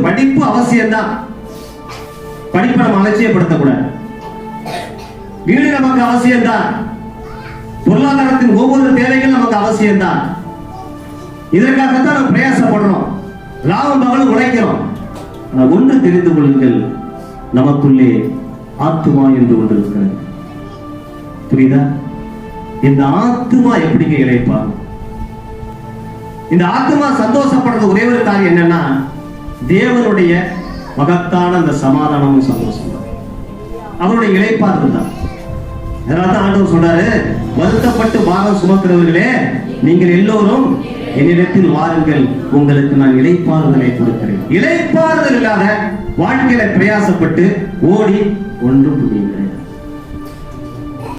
படிப்பு அவசியம்தான், படிப்பை நம்ம அலட்சியப்படுத்தக்கூடாது. வீடு நமக்கு அவசியம்தான், பொருளாதாரத்தின் ஒவ்வொரு தேவைகள் நமக்கு அவசியம்தான். இதற்காகத்தான் நம்ம பிரயாசப்படுறோம், லாபம் பகலும் உழைக்கிறோம். ஒன்று தெரிந்து கொள்ளுங்கள், நமக்குள்ளே ஆத்துமா என்று ஒன்று இருக்கிறது. புரியுதா? இந்த ஆத்துமா எப்படி இழைப்பார்? இந்த ஆத்துமா சந்தோஷப்படுறது ஒரே ஒரு காரியம் என்னன்னா, தேவனுடைய மகத்தான அந்த சமாதானமும் சந்தோஷம் தான், அவருடைய இழைப்பாறு தான். அதனால்தான் ஆண்டவர் சொல்றாரு, வருத்தப்பட்டு பாரம் சுமக்கிறவர்களே நீங்கள் எல்லோரும் என்னிடத்தில் வாருங்கள், உங்களுக்கு நான் இளைப்பாறுதலை கொடுக்கிறேன். இளைப்பாறுதல் இல்லாத வாழ்க்கையில பிரயாசப்பட்டு ஓடி ஒன்றும் புரியுங்க.